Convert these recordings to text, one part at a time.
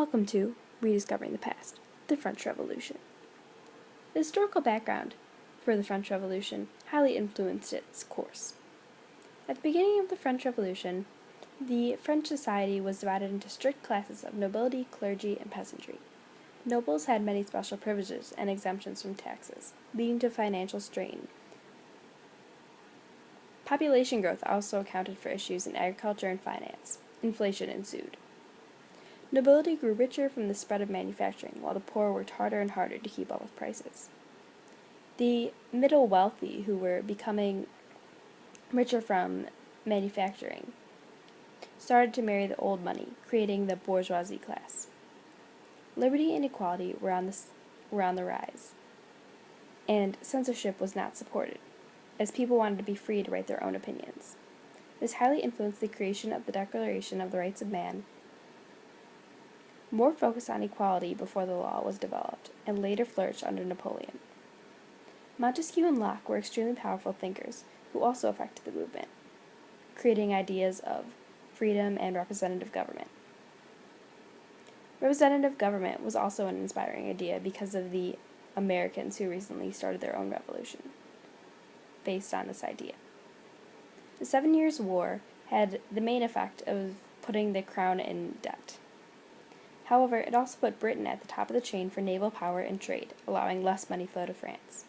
Welcome to Rediscovering the Past, the French Revolution. The historical background for the French Revolution highly influenced its course. At the beginning of the French Revolution, the French society was divided into strict classes of nobility, clergy, and peasantry. Nobles had many special privileges and exemptions from taxes, leading to financial strain. Population growth also accounted for issues in agriculture and finance. Inflation ensued. Nobility grew richer from the spread of manufacturing, while the poor worked harder and harder to keep up with prices. The middle wealthy, who were becoming richer from manufacturing, started to marry the old money, creating the bourgeoisie class. Liberty and equality were on the rise, and censorship was not supported, as people wanted to be free to write their own opinions. This highly influenced the creation of the Declaration of the Rights of Man. More focus on equality before the law was developed, and later flourished under Napoleon. Montesquieu and Locke were extremely powerful thinkers who also affected the movement, creating ideas of freedom and representative government. Representative government was also an inspiring idea because of the Americans who recently started their own revolution based on this idea. The 7 Years' War had the main effect of putting the crown in debt. However, it also put Britain at the top of the chain for naval power and trade, allowing less money flow to France.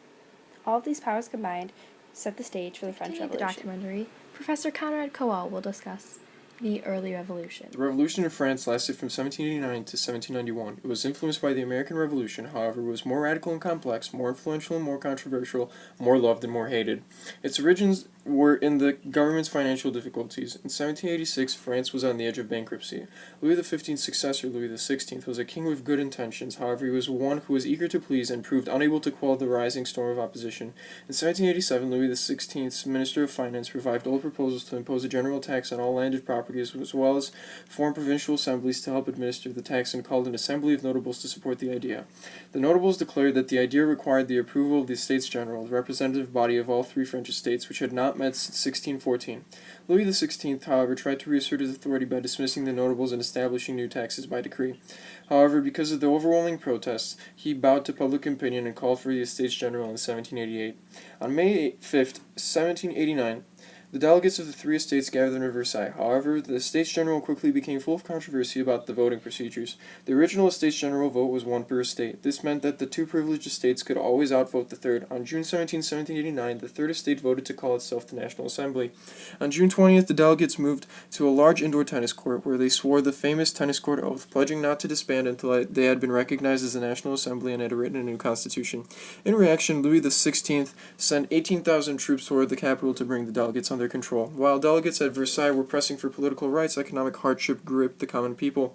All of these powers combined set the stage for the French Revolution. The documentary, Professor Conrad Coel will discuss the early revolution. The Revolution in France lasted from 1789 to 1791. It was influenced by the American Revolution, however, it was more radical and complex, more influential and more controversial, more loved and more hated. Its origins were in the government's financial difficulties. In 1786, France was on the edge of bankruptcy. Louis XV's successor, Louis XVI, was a king with good intentions, however, he was one who was eager to please and proved unable to quell the rising storm of opposition. In 1787, Louis XV's Minister of Finance revived old proposals to impose a general tax on all landed property as well as form provincial assemblies to help administer the tax and called an assembly of notables to support the idea. The notables declared that the idea required the approval of the Estates General, the representative body of all three French estates, which had not met since 1614. Louis XVI, however, tried to reassert his authority by dismissing the notables and establishing new taxes by decree. However, because of the overwhelming protests, he bowed to public opinion and called for the Estates General in 1788. On May 5, 1789, the delegates of the three estates gathered in Versailles. However, the Estates General quickly became full of controversy about the voting procedures. The original Estates General vote was one per estate. This meant that the two privileged estates could always outvote the third. On June 17, 1789, the third estate voted to call itself the National Assembly. On June 20th, the delegates moved to a large indoor tennis court where they swore the famous tennis court oath, pledging not to disband until they had been recognized as the National Assembly and had written a new constitution. In reaction, Louis XVI sent 18,000 troops toward the capital to bring the delegates under control. While delegates at Versailles were pressing for political rights, economic hardship gripped the common people.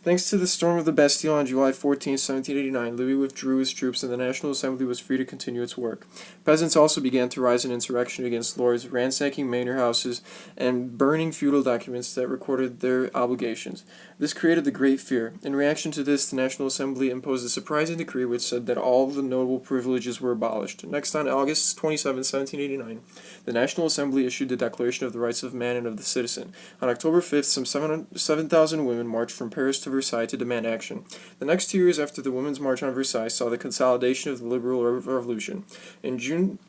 Thanks to the storm of the Bastille on July 14, 1789, Louis withdrew his troops and the National Assembly was free to continue its work. Peasants also began to rise in insurrection against lords, ransacking manor houses and burning feudal documents that recorded their obligations. This created the Great Fear. In reaction to this, the National Assembly imposed a surprising decree which said that all the noble privileges were abolished. Next, on August 27, 1789, the National Assembly issued the Declaration of the Rights of Man and of the Citizen. On October 5th, some 7,000 women marched from Paris to Versailles to demand action. The next 2 years after the Women's March on Versailles saw the consolidation of the liberal revolution. In June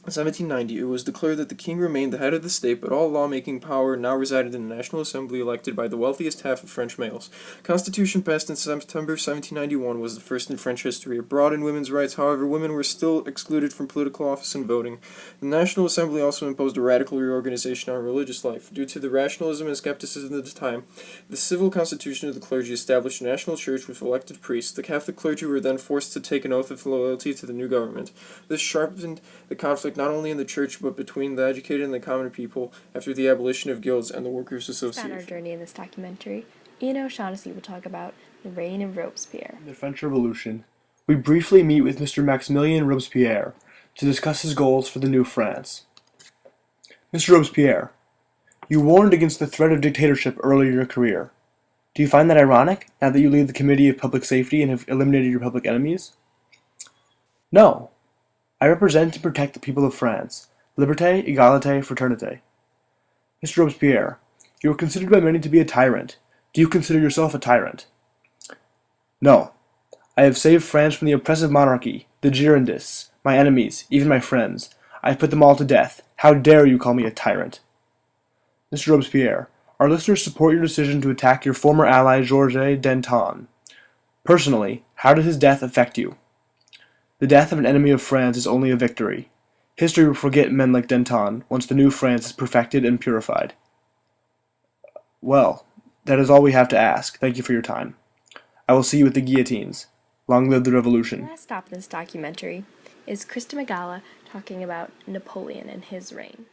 1790, it was declared that the king remained the head of the state, but all lawmaking power now resided in the National Assembly elected by the wealthiest half of French males. Constitution passed in September 1791 was the first in French history. It broadened women's rights, however, women were still excluded from political office and voting. The National Assembly also imposed a radical reorganization on religious life. Due to the rationalism and skepticism of the time, the civil constitution of the clergy established a national church with elected priests. The Catholic clergy were then forced to take an oath of loyalty to the new government. This sharpened the conflict not only in the church but between the educated and the common people after the abolition of guilds and the workers' association. On our journey in this documentary, Ian O'Shaughnessy will talk about the reign of Robespierre. The French Revolution. We briefly meet with Mr. Maximilien Robespierre to discuss his goals for the new France. Mr. Robespierre, you warned against the threat of dictatorship early in your career. Do you find that ironic, now that you lead the Committee of Public Safety and have eliminated your public enemies? No. I represent and protect the people of France. Liberté, égalité, fraternité. Mr. Robespierre, you are considered by many to be a tyrant. Do you consider yourself a tyrant? No, I have saved France from the oppressive monarchy, the Girondists, my enemies, even my friends. I have put them all to death. How dare you call me a tyrant? Mr. Robespierre, our listeners support your decision to attack your former ally Georges Danton. Personally, how did his death affect you? The death of an enemy of France is only a victory. History will forget men like Danton once the new France is perfected and purified. Well, that is all we have to ask. Thank you for your time. I will see you at the guillotines. Long live the The revolution. last stop in this documentary is Krista Magala talking about Napoleon and his reign.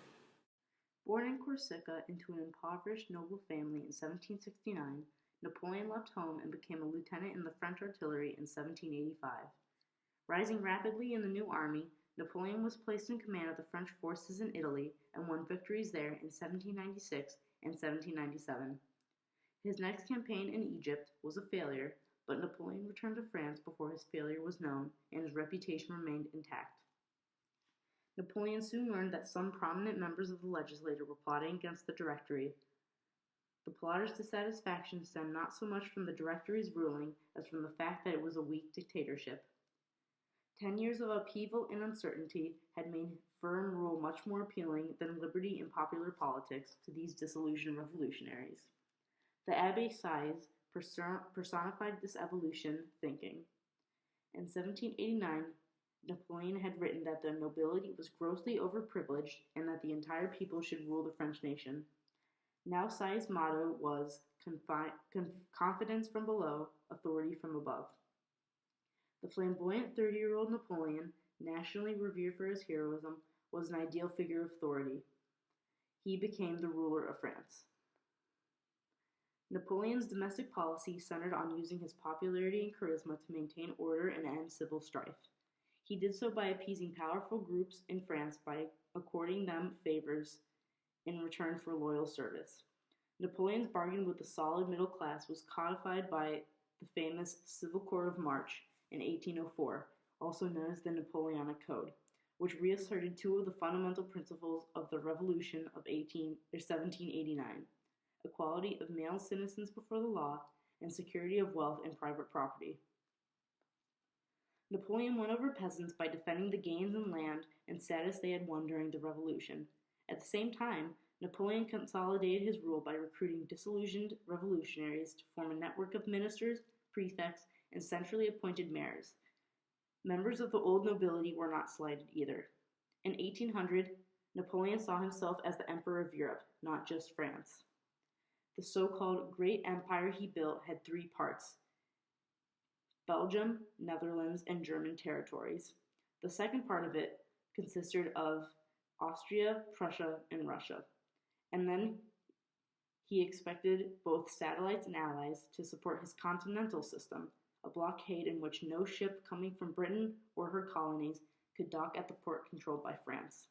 Born in Corsica into an impoverished noble family in 1769, Napoleon left home and became a lieutenant in the French artillery in 1785. Rising rapidly in the new army, Napoleon was placed in command of the French forces in Italy and won victories there in 1796 and 1797. His next campaign in Egypt was a failure, but Napoleon returned to France before his failure was known and his reputation remained intact. Napoleon soon learned that some prominent members of the legislature were plotting against the Directory. The plotters' dissatisfaction stemmed not so much from the Directory's ruling as from the fact that it was a weak dictatorship. 10 years of upheaval and uncertainty had made firm rule much more appealing than liberty in popular politics to these disillusioned revolutionaries. The Abbé Sieyes personified this evolution thinking. In 1789, Napoleon had written that the nobility was grossly overprivileged and that the entire people should rule the French nation. Now Sieyes' motto was confidence from below, authority from above. The flamboyant 30-year-old Napoleon, nationally revered for his heroism, was an ideal figure of authority. He became the ruler of France. Napoleon's domestic policy centered on using his popularity and charisma to maintain order and end civil strife. He did so by appeasing powerful groups in France by according them favors in return for loyal service. Napoleon's bargain with the solid middle class was codified by the famous Civil Court of March in 1804, also known as the Napoleonic Code, which reasserted two of the fundamental principles of the Revolution of 1789, equality of male citizens before the law and security of wealth and private property. Napoleon won over peasants by defending the gains in land and status they had won during the Revolution. At the same time, Napoleon consolidated his rule by recruiting disillusioned revolutionaries to form a network of ministers, prefects, and centrally appointed mayors. Members of the old nobility were not slighted either. In 1800, Napoleon saw himself as the Emperor of Europe, not just France. The so-called Great Empire he built had three parts: Belgium, Netherlands, and German territories. The second part of it consisted of Austria, Prussia, and Russia. And then he expected both satellites and allies to support his continental system, a blockade in which no ship coming from Britain or her colonies could dock at the port controlled by France.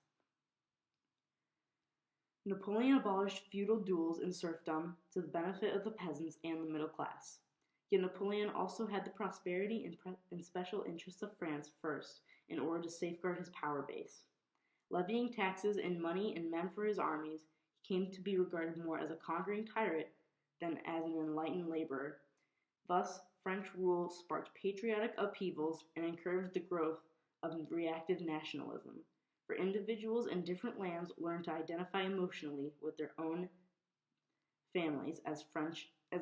Napoleon abolished feudal duels and serfdom to the benefit of the peasants and the middle class. Yet Napoleon also had the prosperity and special interests of France first in order to safeguard his power base. Levying taxes and money and men for his armies, he came to be regarded more as a conquering tyrant than as an enlightened laborer. Thus, French rule sparked patriotic upheavals and encouraged the growth of reactive nationalism, for individuals in different lands learned to identify emotionally with their own families as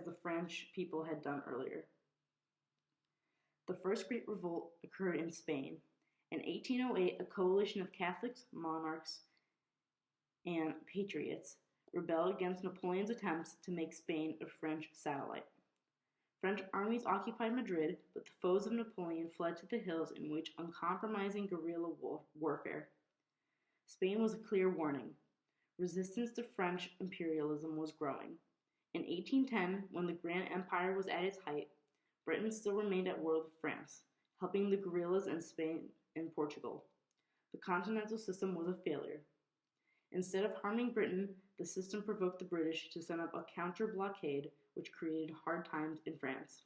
the French people had done earlier. The First Great Revolt occurred in Spain. In 1808, a coalition of Catholics, monarchs, and patriots rebelled against Napoleon's attempts to make Spain a French satellite. French armies occupied Madrid, but the foes of Napoleon fled to the hills and waged uncompromising guerrilla warfare. Spain was a clear warning. Resistance to French imperialism was growing. In 1810, when the Grand Empire was at its height, Britain still remained at war with France, helping the guerrillas in Spain and Portugal. The continental system was a failure. Instead of harming Britain, the system provoked the British to set up a counter-blockade, which created hard times in France.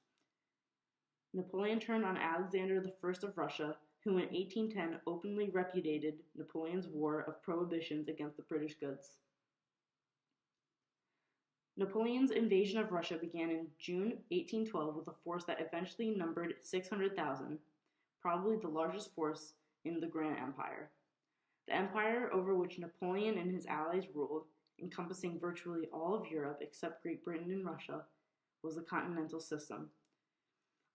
Napoleon turned on Alexander I of Russia, who in 1810 openly repudiated Napoleon's war of prohibitions against the British goods. Napoleon's invasion of Russia began in June 1812 with a force that eventually numbered 600,000, probably the largest force in the Grand Empire. The empire over which Napoleon and his allies ruled, encompassing virtually all of Europe except Great Britain and Russia, was the Continental System.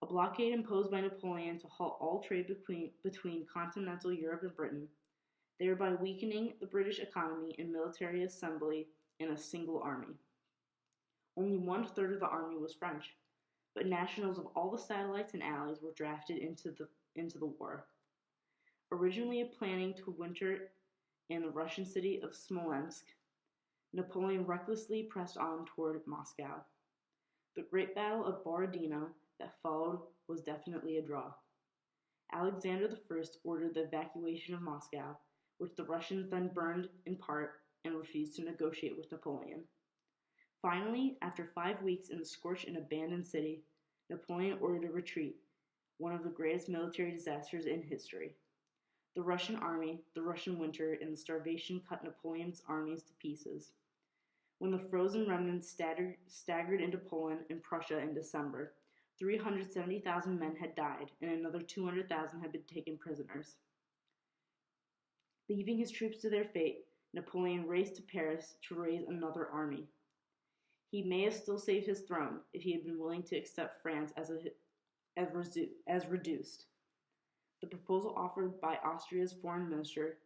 A blockade imposed by Napoleon to halt all trade between continental Europe and Britain, thereby weakening the British economy and military assembly in a single army. Only 1/3 of the army was French, but nationals of all the satellites and allies were drafted into the war. Originally planning to winter in the Russian city of Smolensk, Napoleon recklessly pressed on toward Moscow. The Great Battle of Borodino that followed was definitely a draw. Alexander I ordered the evacuation of Moscow, which the Russians then burned in part and refused to negotiate with Napoleon. Finally, after 5 weeks in the scorched and abandoned city, Napoleon ordered a retreat, one of the greatest military disasters in history. The Russian army, the Russian winter, and the starvation cut Napoleon's armies to pieces. When the frozen remnants staggered into Poland and Prussia in December, 370,000 men had died, and another 200,000 had been taken prisoners. Leaving his troops to their fate, Napoleon raced to Paris to raise another army. He may have still saved his throne if he had been willing to accept France as reduced. The proposal offered by Austria's foreign minister,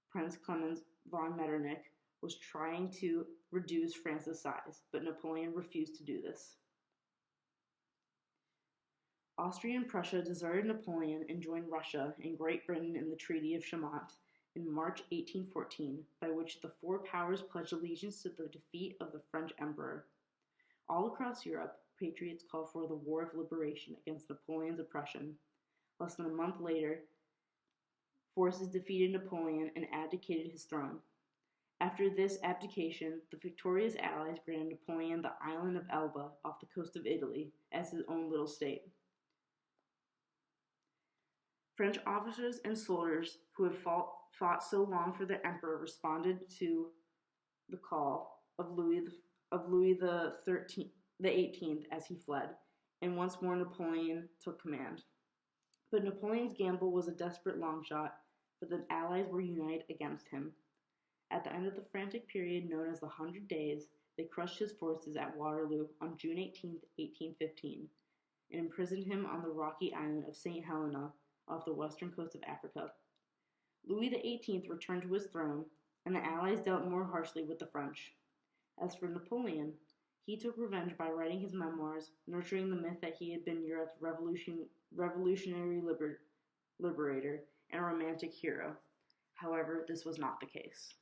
Prince Clemens von Metternich, was trying to reduce France's size, but Napoleon refused to do this. Austria and Prussia deserted Napoleon and joined Russia and Great Britain in the Treaty of Chaumont in March 1814, by which the four powers pledged allegiance to the defeat of the French Emperor. All across Europe, patriots called for the War of Liberation against Napoleon's oppression. Less than a month later, forces defeated Napoleon and abdicated his throne. After this abdication, the victorious Allies granted Napoleon the island of Elba off the coast of Italy as his own little state. French officers and soldiers who had fought so long for their emperor responded to the call of Louis the 18th as he fled, and once more Napoleon took command. But Napoleon's gamble was a desperate long shot, for the Allies were united against him. At the end of the frantic period known as the 100 Days, they crushed his forces at Waterloo on June 18, 1815, and imprisoned him on the rocky island of St. Helena off the western coast of Africa. Louis XVIII returned to his throne, and the Allies dealt more harshly with the French. As for Napoleon, he took revenge by writing his memoirs, nurturing the myth that he had been Europe's revolutionary liberator and a romantic hero. However, this was not the case.